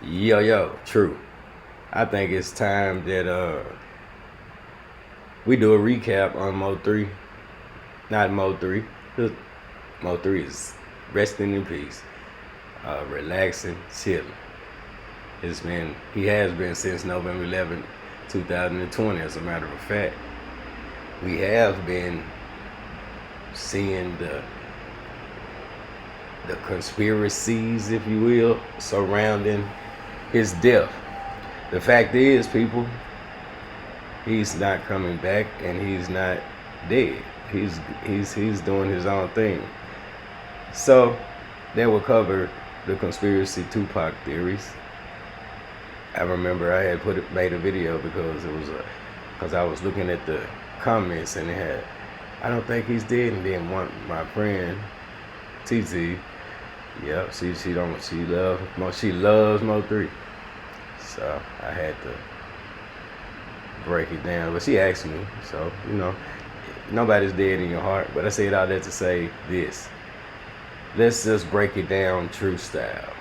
Yo, true. I think it's time that we do a recap on MO3. Not MO3. MO3 is resting in peace, relaxing, chilling. He has been since November 11th, 2020. As a matter of fact, we have been seeing the conspiracies, if you will, surrounding his death. The fact is, people, he's not coming back, and he's not dead. He's doing his own thing. So that will cover the conspiracy Tupac theories. I remember I had made a video because I was looking at the comments and it had, I don't think he's dead, and then my friend TT, yep, she loves Mo3. So I had to break it down. But she asked me, so nobody's dead in your heart. But I said all that to say this. Let's just break it down true style.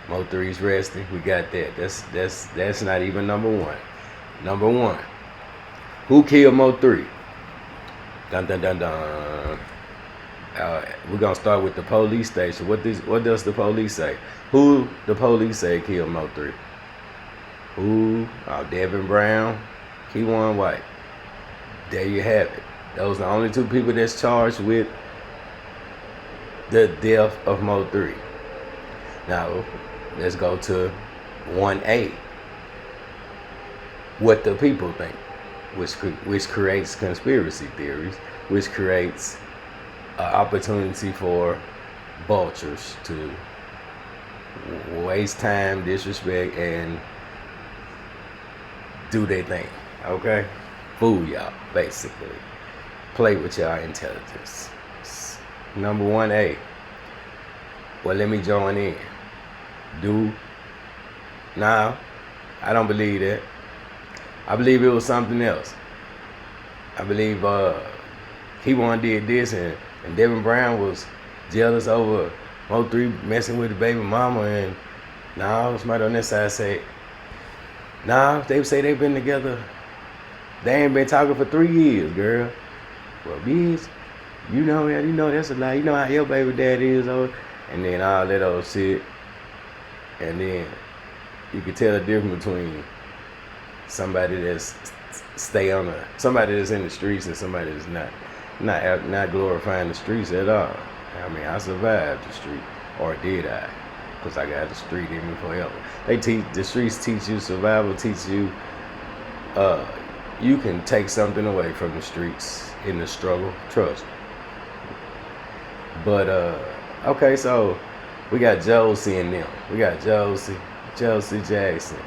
Mo3's resting. We got that. That's not even number one. Number one. Who killed Mo3? Dun dun dun dun. We're gonna start with the police station. What does the police say? Who the police say killed Mo3? Who? Oh, Devin Brown, Keywan White. There you have it. Those are the only two people that's charged with the death of Mo3. Now, let's go to 1A. What the people think, which creates conspiracy theories, which creates an opportunity for vultures to waste time, disrespect, and do their thing. Okay? Fool y'all, basically. Play with y'all intelligence. Number 1A. Well, let me join in. Nah, I don't believe that. I believe it was something else. I believe Keywan did this, and Devin Brown was jealous over Mo3 messing with the baby mama, and somebody on that side say, they say they've been together. They ain't been talking for 3 years, girl. Well, bitch, you know that's a lie. You know how your baby dad is, and then all that old shit. And then you can tell the difference between somebody that's somebody that's in the streets and somebody that's not glorifying the streets at all. I mean, I survived the street, or did I? Because I got the street in me forever. The streets teach you survival, teach you you can take something away from the streets in the struggle. Trust me. But okay, so we got Josie and them. We got Josie Jackson.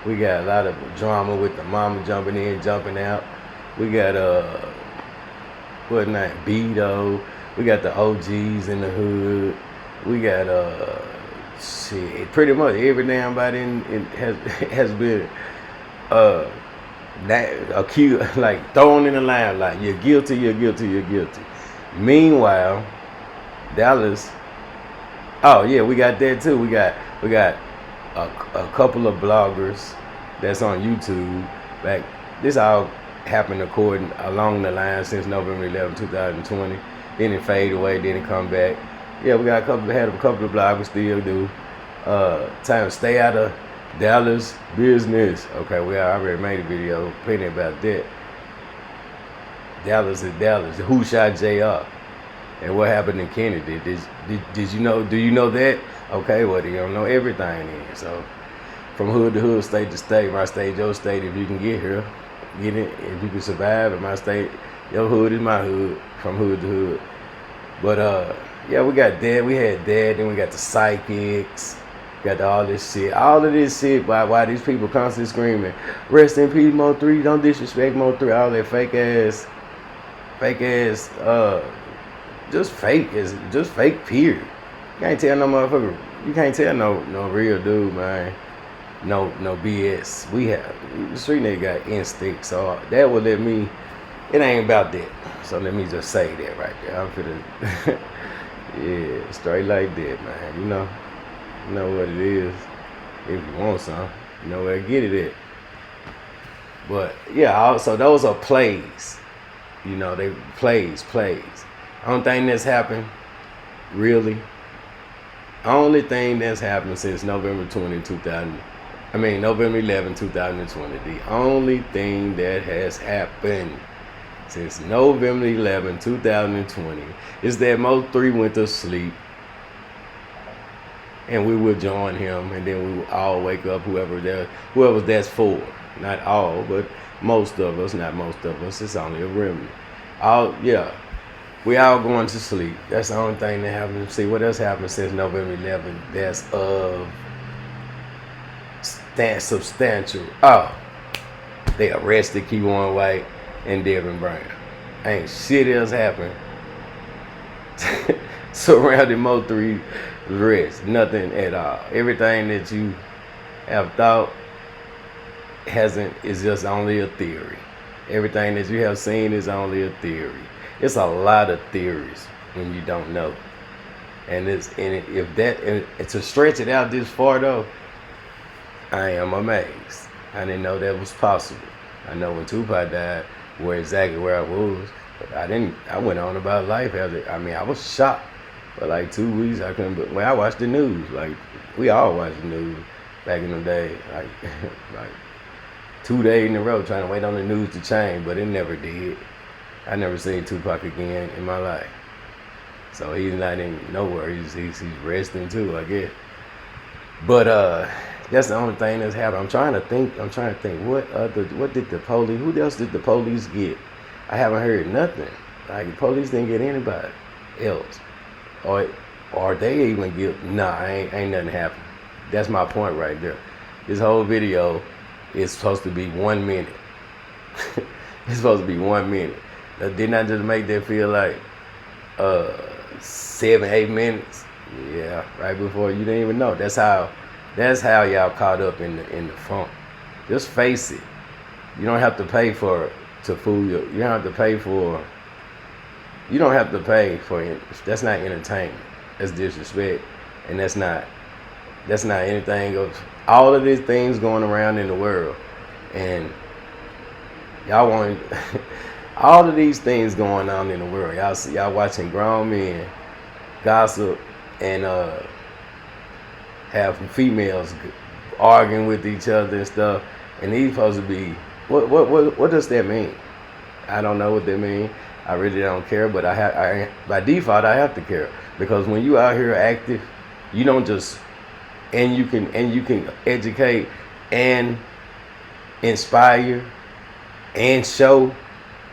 We got a lot of drama with the mama jumping in, jumping out. We got Beto. We got the OGs in the hood. We got pretty much every damn body has been accused, like thrown in the limelight. You're guilty. Meanwhile, Dallas. Oh yeah, we got that too. We got a couple of bloggers that's on YouTube. This all happened along the line since November 11th, 2020. Then it fade away, then it come back. Yeah, we got had a couple of bloggers still do. Time to stay out of Dallas business. Okay, we already made a video plenty about that. Dallas is Dallas. Who shot JR? And what happened in Kennedy? Did you know? Do you know that? Okay, well, you don't know everything then. So, from hood to hood, state to state, my state, your state, if you can get here, get it. If you can survive in my state, your hood is my hood, from hood to hood. But, yeah, we got that. We had that. Then we got the psychics. Got all this shit. All of this shit, why these people constantly screaming, rest in peace, Mo3, don't disrespect Mo3, all that fake ass, just fake, period. You can't tell no motherfucker, you can't tell no real dude, man. No BS. The street nigga got instinct, so that would let me, it ain't about that. So let me just say that right there. I'm finna, yeah, straight like that, man. You know what it is. if you want some, you know where to get it at. But yeah, so those are plays. You know, they plays. Only thing that's happened, really, only thing that's happened since November 11, 2020. The only thing that has happened since November 11, 2020 is that MO3 went to sleep and we will join him, and then we will all wake up, whoever that's for. Not all, but most of us, not most of us, it's only a remnant. We all going to sleep. That's the only thing that happened. See, what else happened since November 11? That's substantial. Oh, they arrested Keywan White and vinbrown. Ain't shit else happened surrounding MO3 arrest. Nothing at all. Everything that you have thought is just only a theory. Everything that you have seen is only a theory. It's a lot of theories when you don't know. And to stretch it out this far though, I am amazed. I didn't know that was possible. I know when Tupac died, exactly where I was, but I went on about life after. I mean, I was shocked for like 2 weeks. I couldn't. When I watched the news, like we all watched the news back in the day, like 2 days in a row trying to wait on the news to change, but it never did. I never seen Tupac again in my life. So he's not in nowhere. He's resting too, I guess. But that's the only thing that's happened. I'm trying to think. What did the police? Who else did the police get? I haven't heard nothing. Like the police didn't get anybody else, or they even get. Nah, ain't nothing happened. That's my point right there. This whole video is supposed to be 1 minute. It's supposed to be 1 minute. Didn't I just make that feel like 7-8 minutes? Yeah, right before you didn't even know. That's how y'all caught up in the funk. Just face it. You don't have to pay to fool you. You don't have to pay for. You don't have to pay for it. That's not entertainment. That's disrespect, and that's not anything of all of these things going around in the world, and y'all want all of these things going on in the world. Y'all watching grown men gossip and have females arguing with each other and stuff, and these supposed to be what does that mean? I don't know what that means. I really don't care, but by default I have to care, because when you out here active, you don't just and you can educate and inspire and show.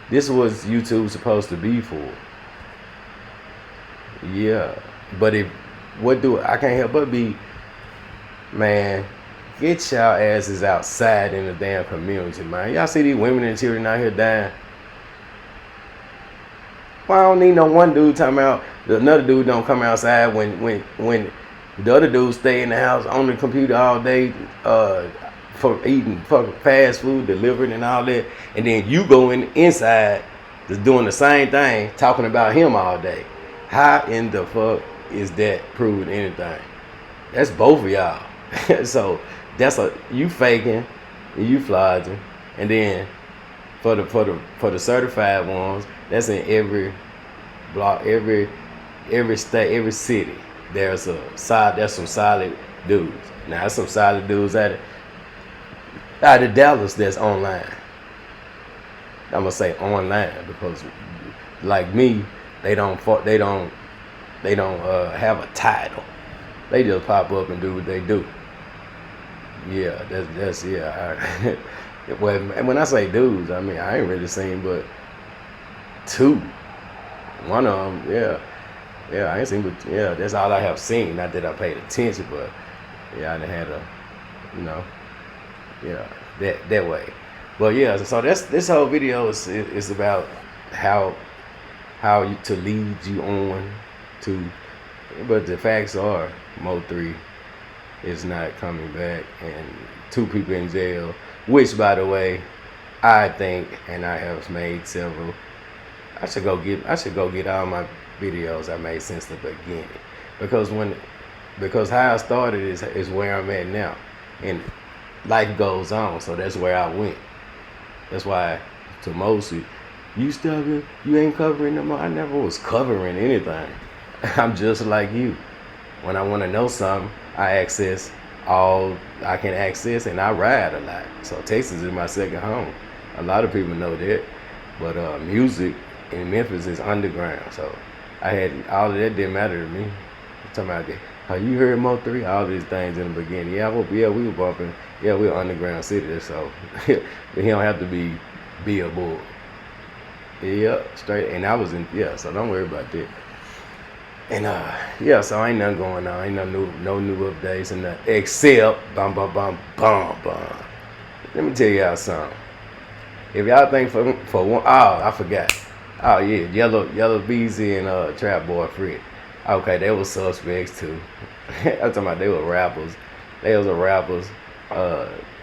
This was YouTube supposed to be for. Yeah, but I can't help but be, man, get y'all asses outside in the damn community, man. Y'all see these women and children out here dying? Well, I don't need no one dude talking about another dude don't come outside when the other dude stay in the house on the computer all day for eating fucking fast food delivered and all that, and then you go inside just doing the same thing, talking about him all day. How in the fuck is that proving anything? That's both of y'all. So that's you faking and you flogging, and then for the certified ones, that's in every block, every state, every city. There's some solid dudes. Now there's some solid dudes out of Dallas that's online. I'm gonna say online because, like me, they don't have a title. They just pop up and do what they do. Yeah, that's yeah. Well, when I say dudes, I mean I ain't really seen but 2. One of them, yeah, I ain't seen but that's all I have seen. Not that I paid attention, but yeah, I done had that way. But yeah, so this whole video is about how to lead you on to. But the facts are, MO3 is not coming back, and 2 people in jail. Which, by the way, I think, and I have made several. I should go get all my videos I made since the beginning, because how I started is where I'm at now. and life goes on. So that's where I went. That's why to Mosley, you ain't covering them. I never was covering anything. I'm just like you. When I want to know something, I access all I can access, and I ride a lot. So Texas is my second home. A lot of people know that, but music in Memphis is underground. So I had all of that didn't matter to me. I'm talking about that. How you heard MO3? All these things in the beginning. Yeah, we were bumping. Yeah, we were underground city. So he don't have to be Billboard. Yeah, straight. And I was in. Yeah, so don't worry about that. And yeah, so ain't nothing going on. Ain't no new updates and nothing except bum bum bum bum bum. Let me tell y'all something. If y'all think for one, oh, I forgot. Oh yeah, Yellow Beezy and Trap Boy Fred. Okay, they were suspects too. I'm talking about they were rappers. They was rappers.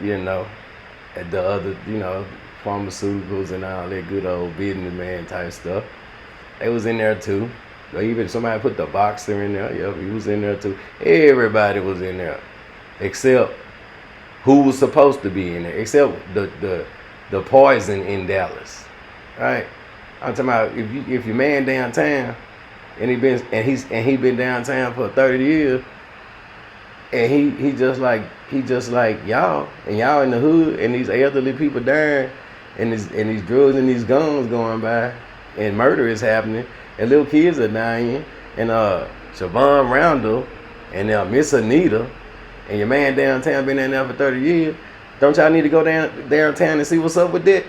You know, at the other, pharmaceuticals and all that good old businessman type stuff. They was in there too. Or even somebody put the boxer in there. Yep, he was in there too. Everybody was in there, except who was supposed to be in there, except the poison in Dallas, right? I'm talking about if your man downtown, and he been downtown for 30 years, and he just like y'all, and y'all in the hood, and these elderly people dying, and these drugs and these guns going by, and murder is happening, and little kids are dying, and Siobhan Randall, and Miss Anita, and your man downtown been in there for 30 years. Don't y'all need to go downtown and see what's up with that?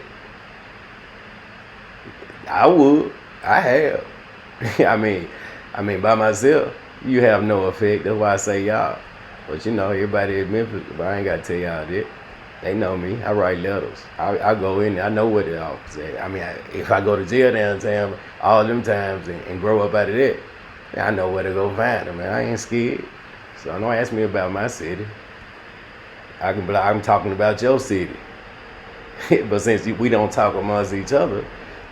I would. I have. I mean, by myself, you have no effect. That's why I say y'all. But everybody in Memphis, I ain't got to tell y'all that. They know me. I write letters. I go in there. I know what the office is. If I go to jail downtown all them times and grow up out of that, I know where to go find them, man. I ain't scared. So don't ask me about my city. I'm talking about your city. But since we don't talk amongst each other,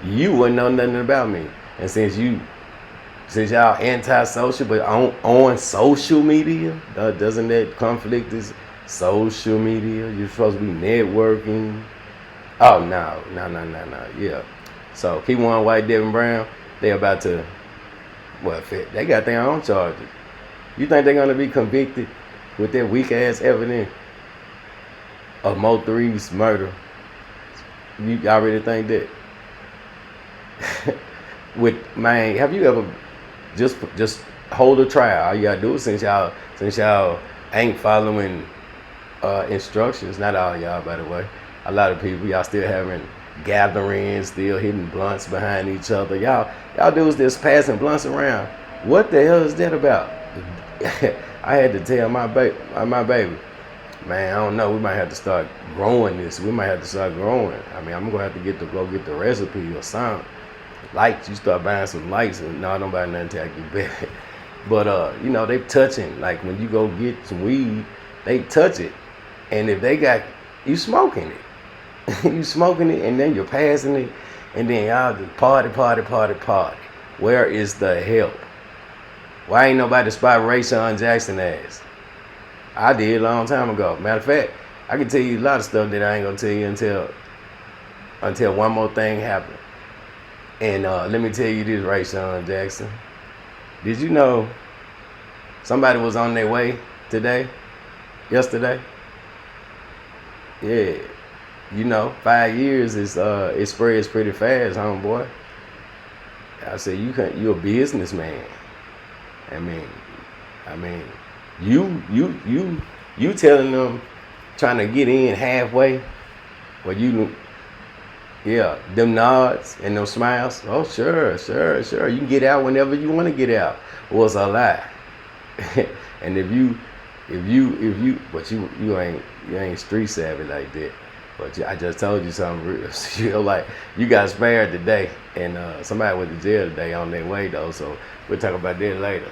you wouldn't know nothing about me. And since y'all antisocial, but on social media, doesn't that conflict is social media? You're supposed to be networking. Oh no. Yeah. So keep one white Devin Brown. They about to they got their own charges. You think they're gonna be convicted with that weak ass evidence of MO3's murder? You already think that? Have you ever just hold a trial? All you gotta do is since y'all ain't following instructions. Not all y'all, by the way. A lot of people, y'all still having gatherings, still hitting blunts behind each other. Y'all dudes just passing blunts around. What the hell is that about? I had to tell my baby, man, I don't know. We might have to start growing this. We might have to start growing. I'm gonna have to go get the recipe or something. Lights, you start buying some lights, and no, don't buy nothing till I get back. But they touching. Like when you go get some weed, they touch it, and if they got you smoking it, you smoking it, and then you're passing it, and then y'all just party. Where is the help? Why ain't nobody spot Rayshun Jackson ass? I did a long time ago. Matter of fact, I can tell you a lot of stuff that I ain't gonna tell you until one more thing happened. And let me tell you this, Rayshun Jackson. Did you know somebody was on their way yesterday? Yeah. 5 years is it spreads pretty fast, homeboy. I said you're a businessman. You telling them trying to get in halfway, well them nods and them smiles. Oh sure. You can get out whenever you want to get out. Was a lie. And if you, but you ain't street savvy like that. But I just told you something real. Like you got spared today, and somebody went to jail today on their way though. So we'll talk about that later.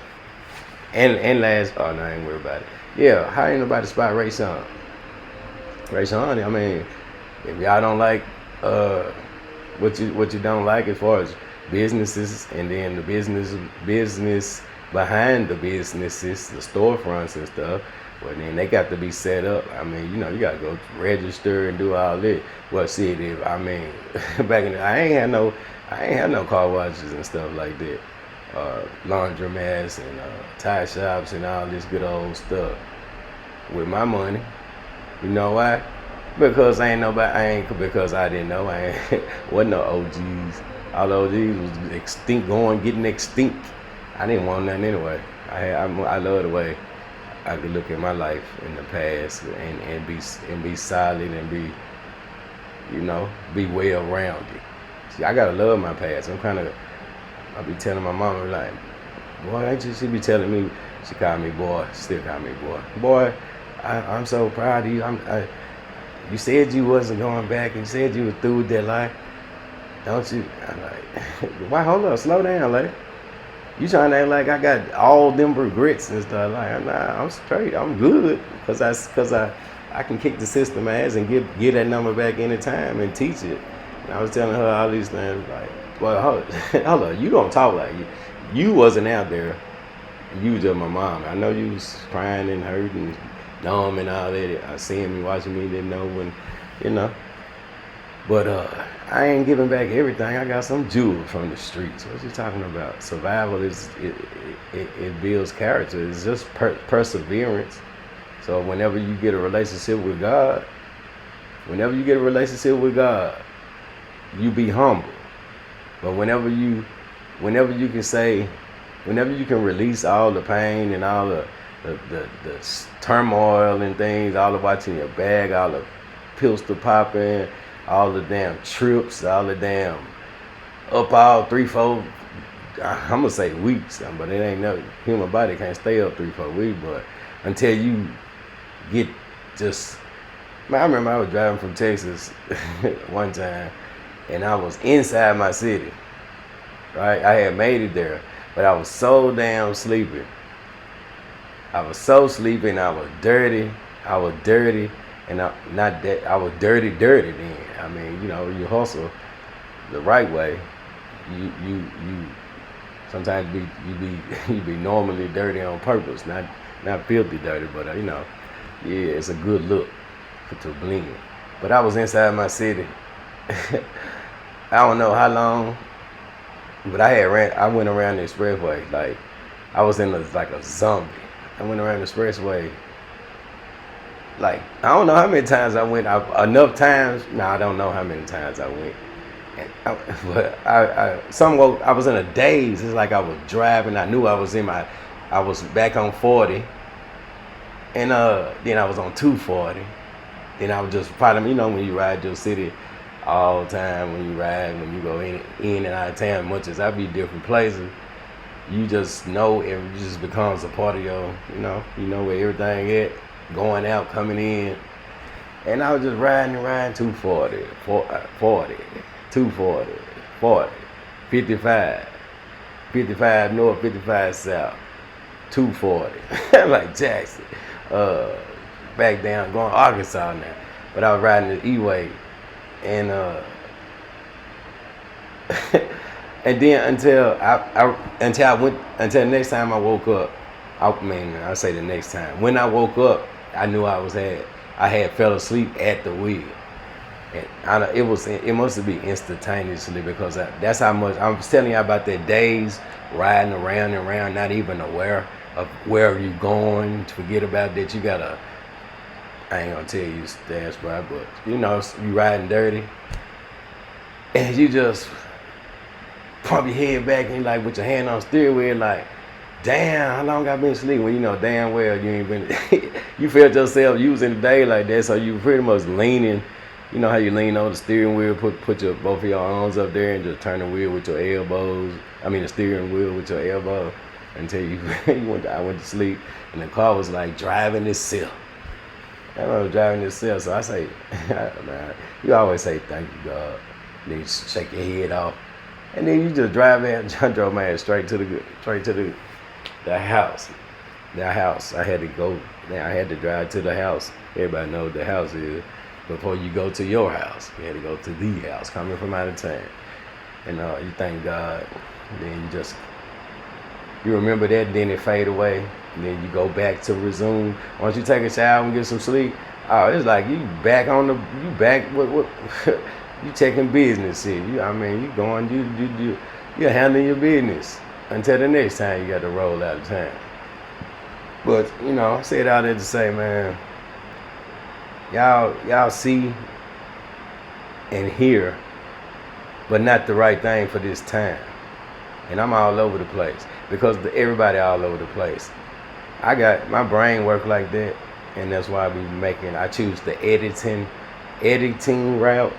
And last, oh no, I ain't worried about it. Yeah, how ain't nobody spot Rayshun? If y'all don't like what you don't like as far as businesses, and then the business behind the businesses, the storefronts and stuff, Well, then they got to be set up. I mean, you got to go register and do all that. Well, see, I mean, back in I ain't had no car washes and stuff like that. Laundromats and tie shops and all this good old stuff with my money. You know why? Because because I didn't know. Wasn't no OGs. All the OGs was getting extinct. I didn't want nothing anyway. I love the way I could look at my life in the past and be solid and be well rounded. See, I gotta love my past. I be telling my mama like, boy, she be telling me, she called me boy, still call me boy. Boy, I'm so proud of you. You said you wasn't going back and you said you were through with that life. Don't you? I'm like, why, hold up, slow down, like. You trying to act like I got all them regrets and stuff. Like, nah, I'm straight. I'm good. Cause I can kick the system ass and get that number back anytime and teach it. And I was telling her all these things like, well, hold up, you don't talk like you wasn't out there. You was just my mom. I know you was crying and hurting, numb and all that. Seeing me, watching me, didn't know when, But I ain't giving back everything. I got some jewels from the streets. What you talking about? Survival it builds character. It's just perseverance. So whenever you get a relationship with God, you be humble. But whenever you can release all the pain and all the turmoil and things, all the watching your bag, all the pistol popping, all the damn trips, all the damn up all 3-4, I'm gonna say weeks, but it ain't no human body can't stay up 3-4 weeks, but until you get just, man, I remember I was driving from Texas one time and I was inside my city, right? I had made it there, but I was so damn sleepy. I was so sleepy and I was dirty. And I was dirty then. I mean, you hustle the right way. You sometimes you be normally dirty on purpose, not filthy dirty, but yeah, it's a good look to blend. But I was inside my city. I don't know how long, but I went around the expressway like I was in like a zombie. I went around the expressway. Like, I don't know how many times I went. Enough times. No, I don't know how many times I went. I was in a daze. It's like I was driving. I knew I was back on 40. And then I was on 240. Then I was just probably, when you ride your city all the time, when you go in and out of town, much as I be different places, you just know it just becomes a part of your, you know where everything at. Going out, coming in, and I was just riding 240, 40, 240, 40, 55 north, 55 south, 240, like Jackson, back down, going Arkansas now, but I was riding the E-way, and and then until the next time I woke up, I say the next time, when I woke up, I knew I had fell asleep at the wheel, and it must be instantaneously because that's how much I was telling you about that days riding around and around, not even aware of where you going. Forget about that. You gotta. I ain't gonna tell you stats, bro, but you riding dirty, and you just pump your head back and like with your hand on the steering wheel, like. Damn, how long I been sleeping? Well, damn well you ain't been. You felt yourself using the day like that, so you pretty much leaning. You know how you lean on the steering wheel, put both of your arms up there and just turn the wheel with your elbows. The steering wheel with your elbow until I went to sleep, and the car was like driving itself. I was driving itself, so I say, man, you always say thank you, God. Then you shake your head off, and then you just drive out. I drove my ass straight to the house. I had to go. I had to drive to the house. Everybody knows what the house is. Before you go to your house, you had to go to the house, coming from out of town. And you thank God. Then you remember that. Then it fade away. And then you go back to resume. Once you take a shower and get some sleep, oh, it's like you back on the, you back, what you taking business shit. You going, you're handling your business until the next time you got to roll out of town. But, I said out there to say, man, y'all see and hear, but not the right thing for this time. And I'm all over the place because everybody all over the place. I got my brain work like that, and that's why I choose the editing route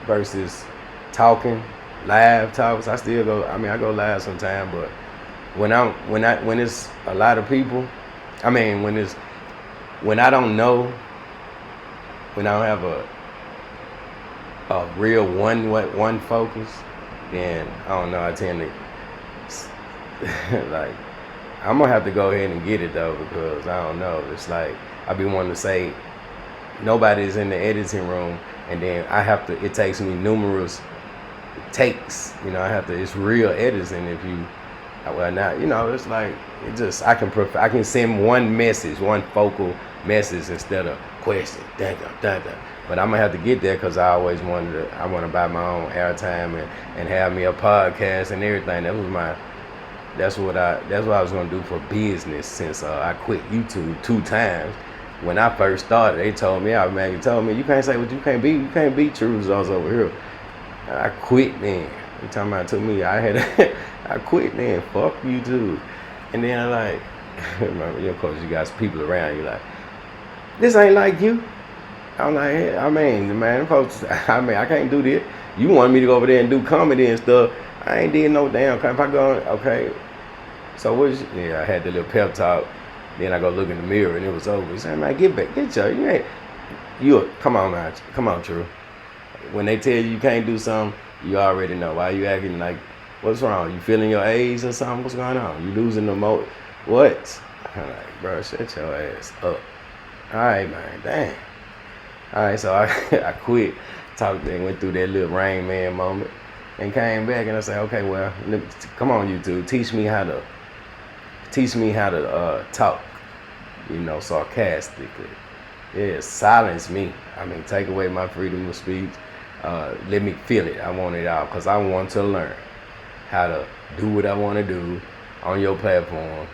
versus talking, live talks. I still go. I go live sometime, but when it's a lot of people, when I don't know, when I don't have a real one focus, then I don't know. I tend to like, I'm gonna have to go ahead and get it though, because I don't know. It's like I be wanting to say nobody's in the editing room, and then it takes me numerous takes. It's real editing if you. Well, now it's like I can send one message, one focal message instead of question. But I'm gonna have to get there because I always want to buy my own airtime and have me a podcast and everything. That's what I was gonna do for business since I quit YouTube 2 times. When I first started, they told me, you can't say what you can't be true results over here. I quit then. You talking about to me? I quit then. Fuck YouTube. And then of course you got people around you like, this ain't like you. I'm like, man, folks, I can't do this. You want me to go over there and do comedy and stuff. I ain't did no damn. If I go, okay. So I had the little pep talk. Then I go look in the mirror and it was over. He said, man, get your, come on, True. When they tell you can't do something, you already know. Why you acting like, what's wrong? You feeling your age or something? What's going on? You losing the most? What? I'm like, bro, shut your ass up. All right, man, damn. All right, so I quit, talked and went through that little Rain Man moment and came back and I said, okay, well, come on, YouTube, teach me how to talk, sarcastically. Yeah, silence me. Take away my freedom of speech. Let me feel it. I want it out because I want to learn how to do what I want to do on your platform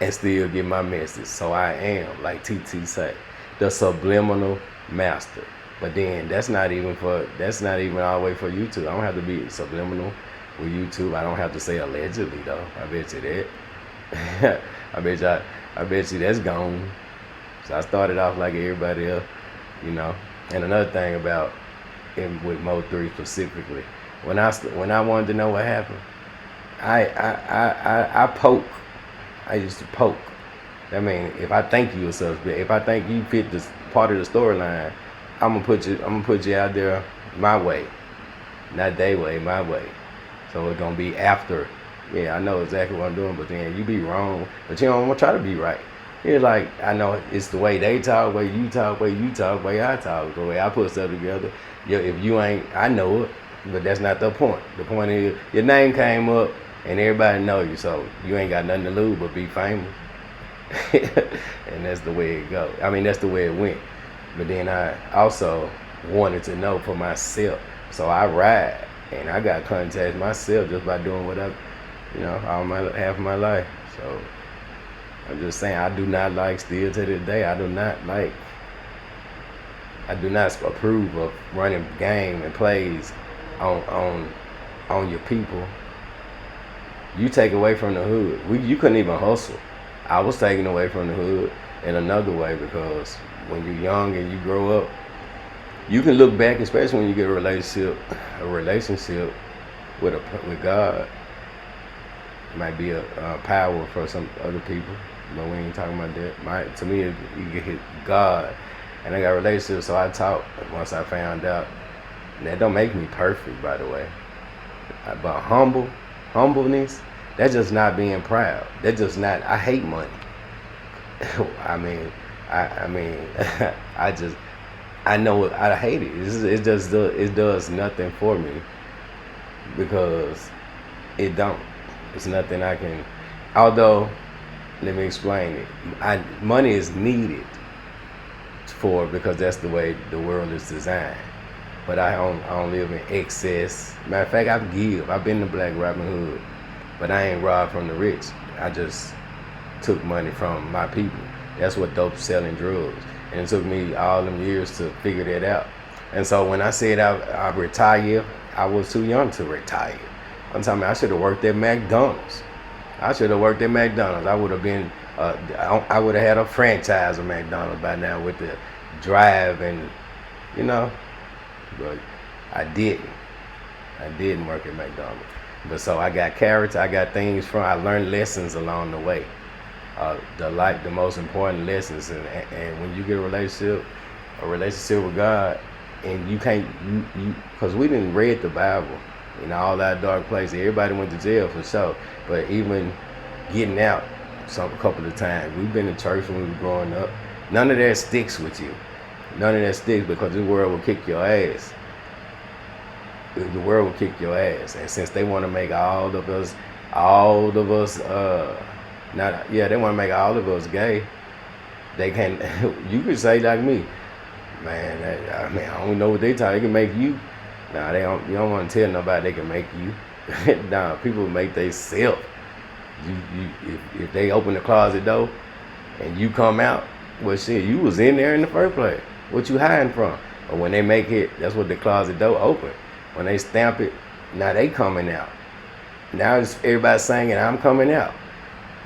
and still get my message. So I am, like TT say, the subliminal master. But then that's not even all the way for YouTube. I don't have to be subliminal with YouTube. I don't have to say allegedly though. I bet you that. I bet you that's gone. So I started off like everybody else, And another thing about with MO3 specifically, when I wanted to know what happened, I poke. I used to poke. If I think you a suspect, if I think you fit this part of the storyline, I'm gonna put you out there my way, not their way, my way. So it's gonna be after. Yeah, I know exactly what I'm doing, but then you be wrong, but you don't want to try to be right. It's like, I know it's the way they talk, way you talk, way I talk, the way I put stuff together. If you ain't, I know it, but that's not the point. The point is, your name came up and everybody know you, so you ain't got nothing to lose but be famous. And that's the way it go. That's the way it went. But then I also wanted to know for myself, so I ride, and I got contacts myself just by doing what half of my life. So I'm just saying, I do not like, still to this day, I do not approve of running game and plays on your people. You take away from the hood. You couldn't even hustle. I was taken away from the hood in another way, because when you're young and you grow up, you can look back, especially when you get a relationship with God. It might be a power for some other people, but we ain't talking about that. To me, you get hit God, and I got a relationship, so I taught once I found out. And that don't make me perfect, by the way. But humbleness, that's just not being proud. That's just not. I hate money. I know I hate it. It does nothing for me, because it don't. It's nothing I can. Although, let me explain it. Money is needed for it because that's the way the world is designed. But I don't live in excess. Matter of fact, I give. I've been to Black Robin Hood, but I ain't robbed from the rich. I just took money from my people. That's what dope selling drugs. And it took me all them years to figure that out. And so when I said I retire, I was too young to retire. I'm talking about I should have worked at McDonald's. I should have worked at McDonald's. I would have been, I would have had a franchise of McDonald's by now with the drive and, you know, but I didn't. I didn't work at McDonald's. But so I got character, I got things from, I learned lessons along the way. The most important lessons. And when you get a relationship with God, and you can't, because we didn't read the Bible in all that dark places. Everybody went to jail for sure. But even getting out a couple of times, we've been to church when we were growing up. None of that sticks with you. None of that sticks because this world will kick your ass. The world will kick your ass. And since they want to make all of us, they want to make all of us gay. They can, you could say like me, man, I don't know what they talk. They can make you. Nah, they don't. You don't want to tell nobody they can make you. Nah, people make they self. If they open the closet door and you come out, well, shit, you was in there in the first place. What you hiding from? But when they make it, that's what the closet door open. When they stamp it, now they coming out. Now it's everybody singing, I'm coming out.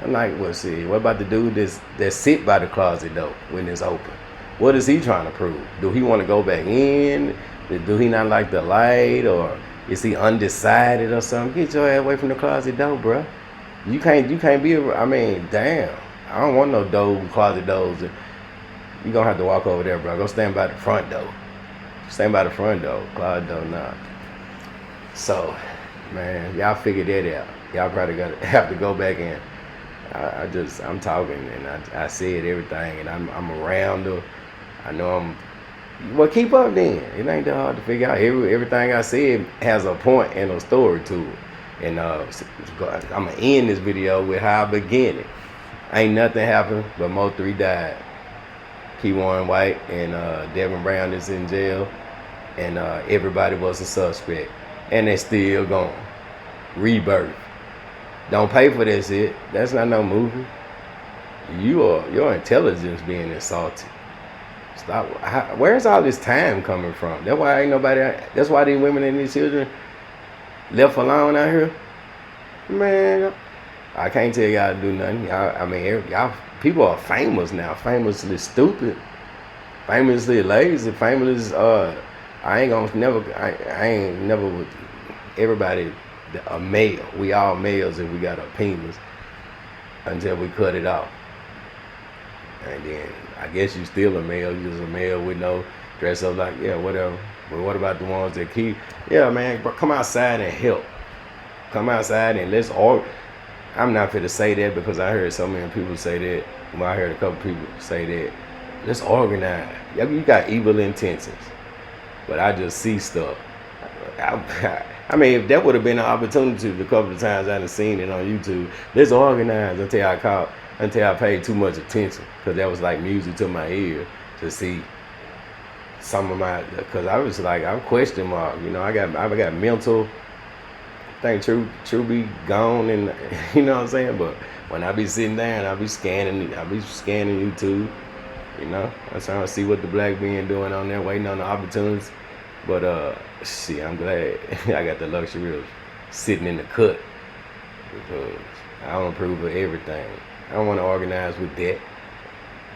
I'm like, well, see, what about the dude that sit by the closet door when it's open? What is he trying to prove? Do he want to go back in? Do he not like the light? Or is he undecided or something? Get your ass away from the closet door, bro. You can't be, damn. I don't want no closet doors. You gonna have to walk over there, bro. Go stand by the front door. Stand by the front door. Closet door, nah. So, man, y'all figure that out. Y'all probably have to go back in. I'm talking and I said everything and I'm around her. I know well, keep up then. It ain't that hard to figure out. Everything I said has a point and a story to it. And I'm going to end this video with how I began it. Ain't nothing happened, but MO3 died. Keywarren White and Devin Brown is in jail. And everybody was a suspect. And they still gone. Rebirth. Don't pay for that shit. That's not no movie. Your intelligence being insulted. Stop. Where's all this time coming from? That's why ain't nobody. That's why these women and these children left alone out here. Man, I can't tell y'all to do nothing. Y'all people are famous now. Famously stupid. Famously lazy. Famously I ain't never with everybody a male. We all males if we got a penis until we cut it off. And then I guess you still a male. You just a male with no dress up like, yeah, whatever. But what about the ones that keep? Yeah, man, come outside and help. Come outside and let's all. I'm not fit to say that because I heard so many people say that. Well, I heard a couple people say that. Let's organize. Yeah, you got evil intentions. But I just see stuff. If that would have been an opportunity the couple of times I done seen it on YouTube, let's organize until I paid too much attention. Because that was like music to my ear to see some of my, because I was like, I'm question mark. You know, I got mental, I think True be gone and, you know what I'm saying? But when I be sitting there and I be scanning YouTube, you know, I'm trying to see what the black men doing on there, waiting on the opportunities. But I'm glad I got the luxury of sitting in the cut because I don't approve of everything. I don't want to organize with that.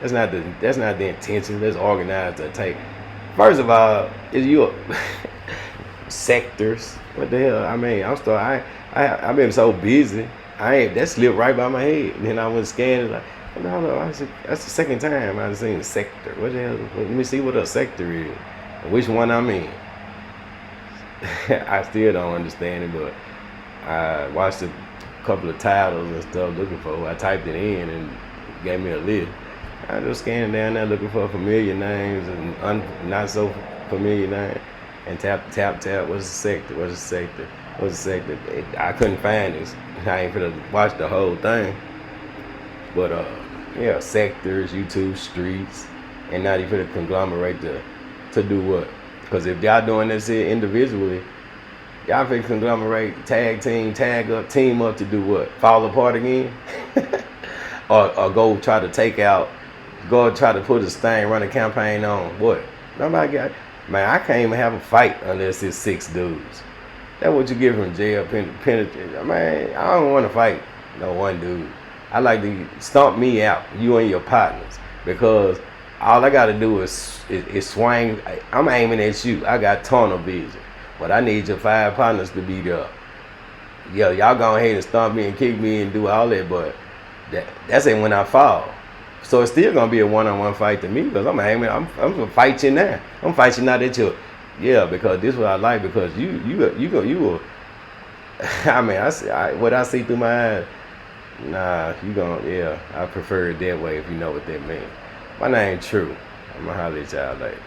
That's not the intention. Let's organize to take. First of all, is you sectors? What the hell? I've been so busy. That slipped right by my head. And then I went scanning like, no, that's the second time I've seen a sector. What the hell? Let me see what a sector is. Which one I'm in. I still don't understand it, but I watched a couple of titles and stuff looking for who I typed it in and it gave me a list. I just scanning down there looking for familiar names and not so familiar names and tap, what's the sector? was a sector. I couldn't find this. I ain't finna watch the whole thing. But yeah, sectors, YouTube streets, and not even conglomerate to do what? Because if y'all doing this here individually, y'all finna conglomerate, tag team, tag up, team up to do what? Fall apart again? or go try to take out, go try to put a stain, run a campaign on what? Nobody got, man, I can't even have a fight unless it's 6 dudes. That's what you get from jail, penitentiary. Man, I don't want to fight no one dude. I like to stomp me out, you and your partners, because all I got to do is swing. I'm aiming at you. I got tunnel vision, but I need your 5 partners to be there. Yeah, y'all go ahead and stomp me and kick me and do all that, but that's it when I fall. So it's still gonna be a one-on-one fight to me because I'm aiming. I'm gonna fight you now. I'm fighting you now at your, yeah, because this is what I like, because you will. I mean, what I see through my eyes. Nah, you gonna, yeah, I prefer it that way if you know what that means. My name True. I'm gonna holler at y'all later.